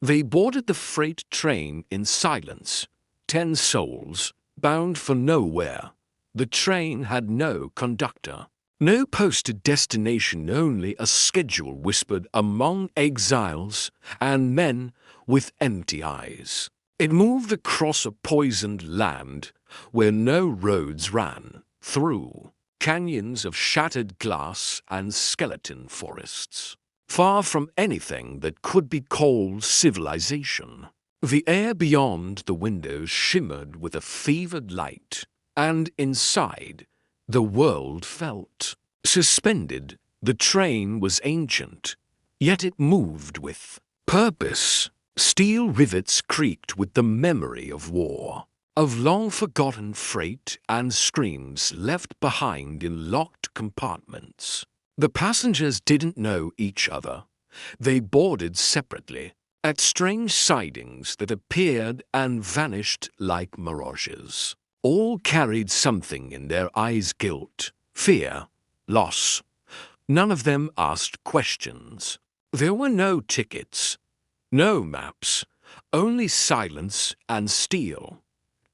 They boarded the freight train in silence, 10 souls, bound for nowhere. The train had no conductor. No posted destination, only a schedule whispered among exiles and men with empty eyes. It moved across a poisoned land where no roads ran, through canyons of shattered glass and skeleton forests, far from anything that could be called civilization. The air beyond the windows shimmered with a fevered light, and inside, the world felt suspended. The train was ancient, yet it moved with purpose. Steel rivets creaked with the memory of war, of long-forgotten freight and screams left behind in locked compartments. The passengers didn't know each other. They boarded separately, at strange sidings that appeared and vanished like mirages. All carried something in their eyes: guilt, fear, loss. None of them asked questions. There were no tickets, no maps, only silence and steel.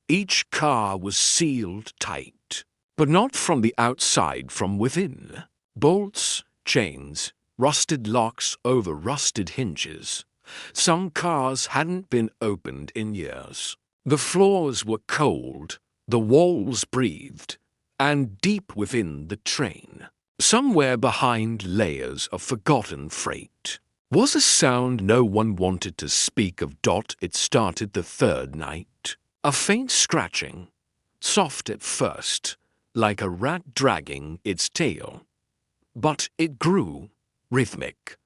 Each car was sealed tight, but not from the outside, from within. Bolts, chains, rusted locks over rusted hinges. Some cars hadn't been opened in years. The floors were cold, the walls breathed, and deep within the train, somewhere behind layers of forgotten freight, was a sound no one wanted to speak of. It started the third night. A faint scratching, soft at first, like a rat dragging its tail. But it grew, rhythmic,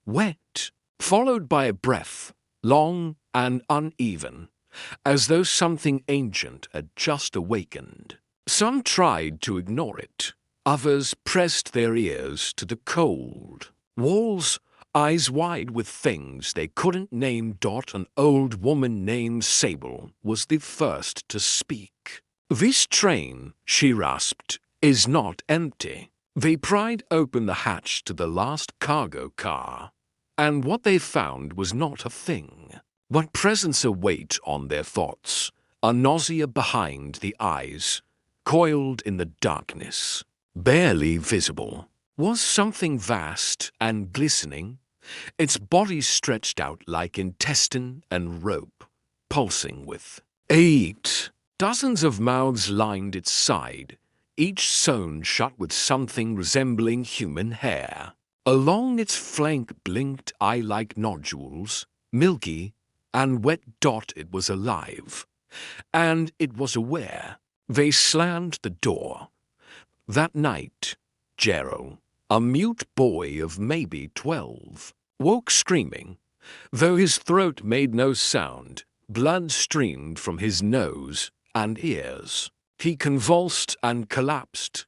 wet, followed by a breath, long and uneven, as though something ancient had just awakened. Some tried to ignore it. Others pressed their ears to the cold walls, eyes wide with things they couldn't name. An old woman named Sable was the first to speak. "This train," she rasped, "is not empty." They pried open the hatch to the last cargo car, and what they found was not a thing, but presence, a weight on their thoughts, a nausea behind the eyes, coiled in the darkness, barely visible, was something vast and glistening, its body stretched out like intestine and rope, pulsing with 8. Dozens of mouths lined its side, each sewn shut with something resembling human hair. Along its flank blinked eye-like nodules, milky and wet. It was alive, and it was aware. They slammed the door. That night, Gerald, a mute boy of maybe 12, woke screaming. Though his throat made no sound, blood streamed from his nose and ears. He convulsed and collapsed,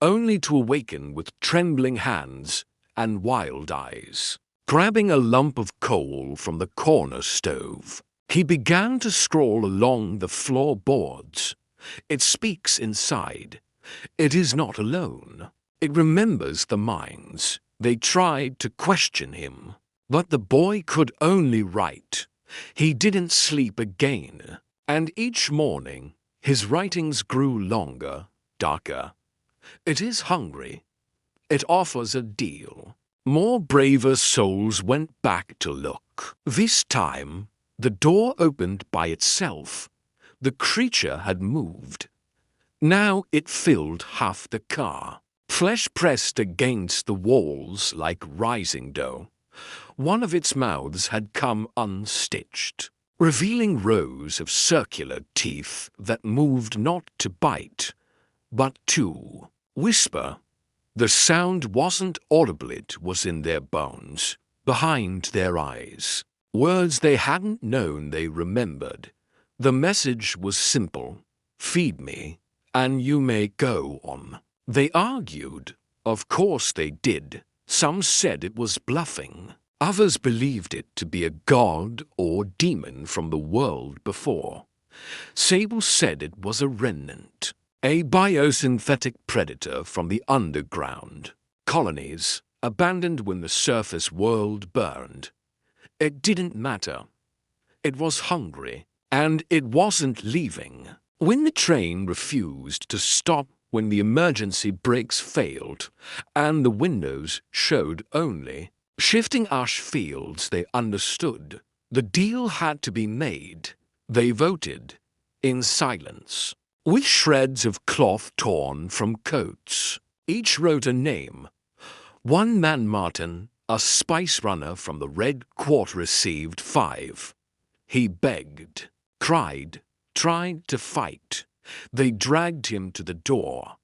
only to awaken with trembling hands and wild eyes. Grabbing a lump of coal from the corner stove, he began to scrawl along the floorboards. It speaks inside. It is not alone. It remembers the minds. They tried to question him, but the boy could only write. He didn't sleep again, and each morning his writings grew longer, darker. It is hungry. It offers a deal. More braver souls went back to look. This time, the door opened by itself. The creature had moved. Now it filled half the car. Flesh pressed against the walls like rising dough. One of its mouths had come unstitched, revealing rows of circular teeth that moved not to bite, but to whisper. The sound wasn't audible, it was in their bones, behind their eyes. Words they hadn't known they remembered. The message was simple: feed me, and you may go on. They argued. Of course they did. Some said it was bluffing. Others believed it to be a god or demon from the world before. Sable said it was a remnant, a biosynthetic predator from the underground. Colonies, abandoned when the surface world burned. It didn't matter. It was hungry, and it wasn't leaving. When the train refused to stop, when the emergency brakes failed, and the windows showed only shifting ash fields, they understood. The deal had to be made. They voted, in silence, with shreds of cloth torn from coats. Each wrote a name. One man, Martin, a spice runner from the Red Quart, received 5. He begged, cried, tried to fight. They dragged him to the door.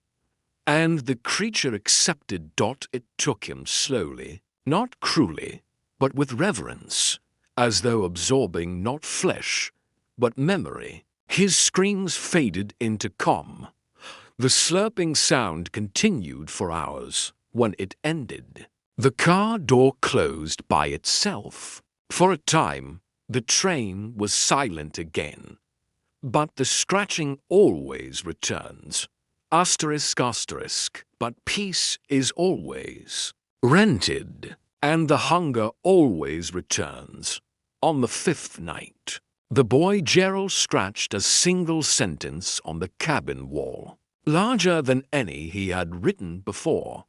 And the creature accepted. It took him slowly, not cruelly, but with reverence, as though absorbing not flesh, but memory. His screams faded into calm. The slurping sound continued for hours. When it ended, the car door closed by itself. For a time, the train was silent again. But the scratching always returns. Asterisk, but peace is always rented, and the hunger always returns. On the 5th night, the boy Gerald scratched a single sentence on the cabin wall, larger than any he had written before.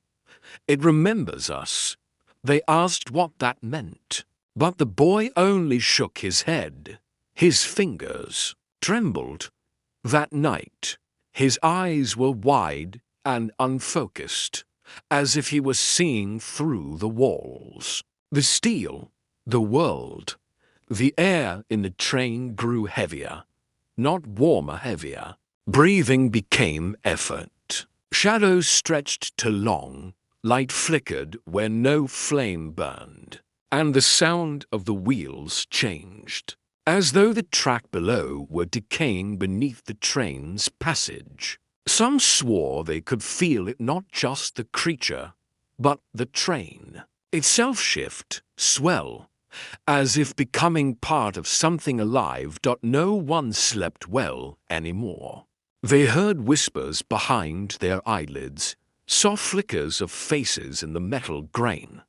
It remembers us. They asked what that meant, but the boy only shook his head. His fingers trembled. That night, his eyes were wide and unfocused, as if he was seeing through the walls. The steel, the world, the air in the train grew heavier, not warmer, heavier. Breathing became effort. Shadows stretched to long, light flickered where no flame burned, and the sound of the wheels changed, as though the track below were decaying beneath the train's passage. Some swore they could feel it, not just the creature, but the train itself shift, swell, as if becoming part of something alive. No one slept well anymore. They heard whispers behind their eyelids, soft flickers of faces in the metal grain.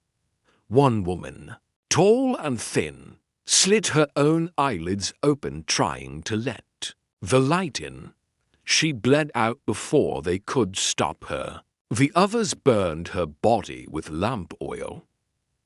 One woman, tall and thin, slit her own eyelids open, trying to let the light in. She bled out before they could stop her. The others burned her body with lamp oil.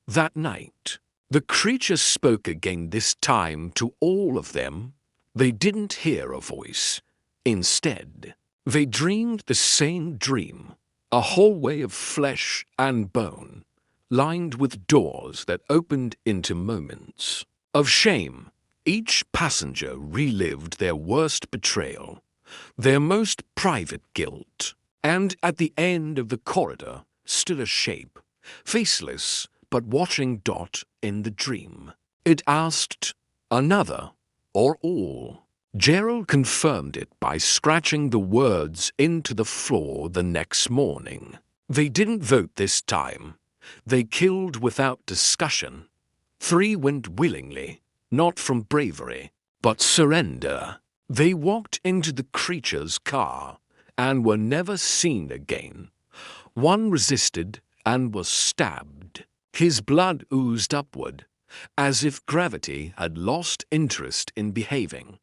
That night, the creature spoke again, this time to all of them. They didn't hear a voice. Instead, they dreamed the same dream, a hallway of flesh and bone, lined with doors that opened into moments of shame. Each passenger relived their worst betrayal, their most private guilt. And at the end of the corridor stood a shape, faceless but watching. In the dream, it asked, another or all? Gerald confirmed it by scratching the words into the floor the next morning. They didn't vote this time. They killed without discussion. 3 went willingly, not from bravery, but surrender. They walked into the creature's car and were never seen again. One resisted and was stabbed. His blood oozed upward, as if gravity had lost interest in behaving.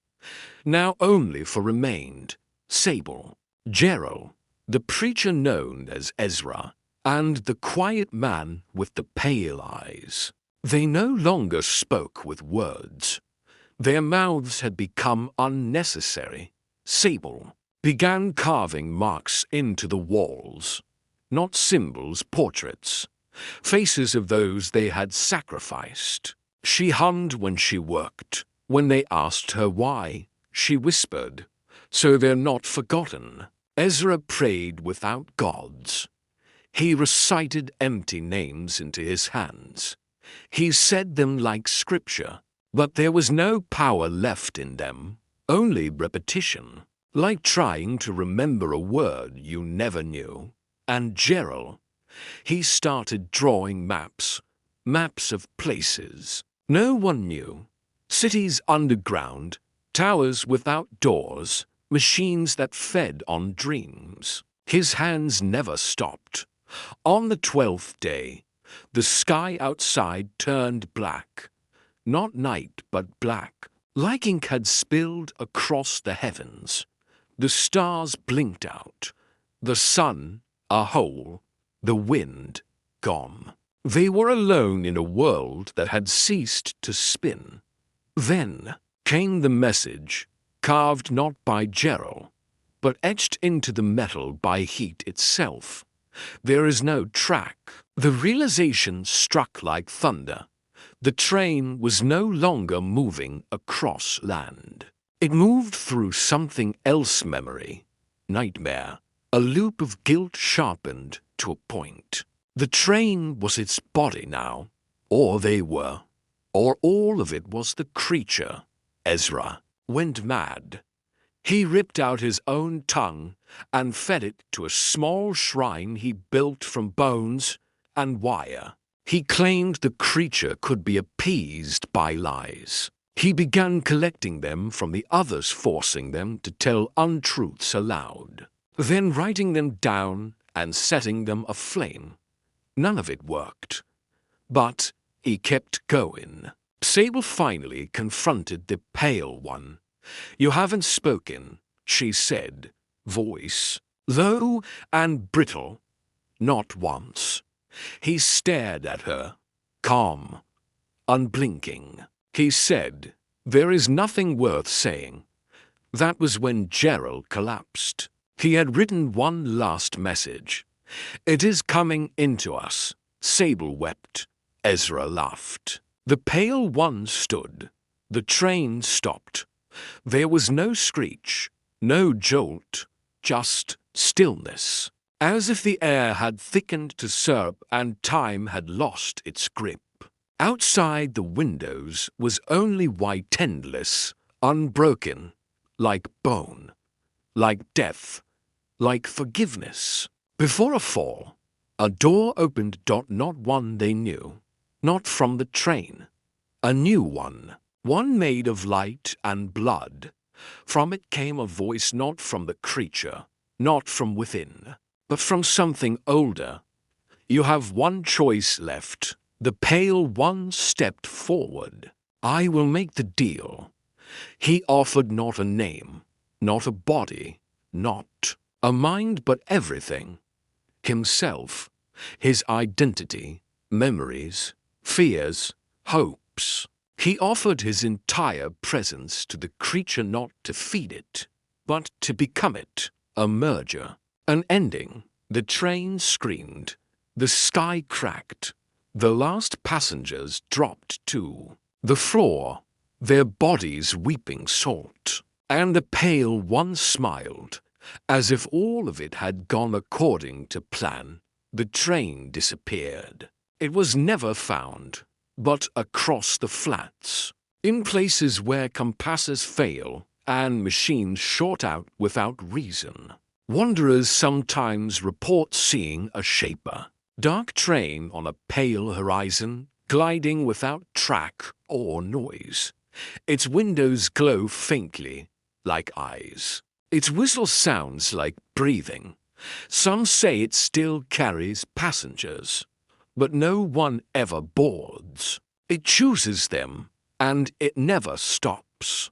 Now only for remained Sable, Gerald, the preacher known as Ezra, and the quiet man with the pale eyes. They no longer spoke with words. Their mouths had become unnecessary. Sable began carving marks into the walls, not symbols, portraits, faces of those they had sacrificed. She hummed when she worked. When they asked her why, she whispered, so they're not forgotten. Ezra prayed without gods. He recited empty names into his hands. He said them like scripture, but there was no power left in them, only repetition, like trying to remember a word you never knew. And Gerald, he started drawing maps of places no one knew, cities underground, towers without doors, machines that fed on dreams. His hands never stopped. On the 12th day, the sky outside turned black. not night but black, like ink had spilled across the heavens. The stars blinked out, the sun a hole, the wind gone. They were alone in a world that had ceased to spin. Then came the message, carved not by Gerald, but etched into the metal by heat itself. There is no track. The realization struck like thunder. The train was no longer moving across land. It moved through something else memory, nightmare, a loop of guilt sharpened to a point. The train was its body now, or they were, or all of it was the creature. Ezra went mad. He ripped out his own tongue and fed it to a small shrine he built from bones and wire. He claimed the creature could be appeased by lies. He began collecting them from the others, forcing them to tell untruths aloud, then writing them down and setting them aflame. None of it worked, but he kept going. Sable finally confronted the Pale One. "You haven't spoken," she said, voice low and brittle. Not once. He stared at her, calm, unblinking. He said, "There is nothing worth saying." That was when Gerald collapsed. He had written one last message. "It is coming into us." Sable wept. Ezra laughed. The Pale One stood. The train stopped. There was no screech, no jolt, just stillness, as if the air had thickened to syrup and time had lost its grip. Outside the windows was only white, endless, unbroken, like bone, like death, like forgiveness. Before a fall, a door opened, not one they knew, not from the train. A new one made of light and blood. From it came a voice, not from the creature, not from within, but from something older. "You have one choice left." The Pale One stepped forward. "I will make the deal." He offered not a name, not a body, not a mind, but everything. Himself, his identity, memories, fears, hopes. He offered his entire presence to the creature, not to feed it, but to become it, a merger, an ending. The train screamed. The sky cracked. The last passengers dropped to the floor, their bodies weeping salt. And the Pale One smiled, as if all of it had gone according to plan. The train disappeared. It was never found, but across the flats, in places where compasses fail and machines short out without reason. Wanderers sometimes report seeing a shaper. Dark train on a pale horizon, gliding without track or noise. Its windows glow faintly, like eyes. Its whistle sounds like breathing. Some say it still carries passengers, but no one ever boards. It chooses them, and it never stops.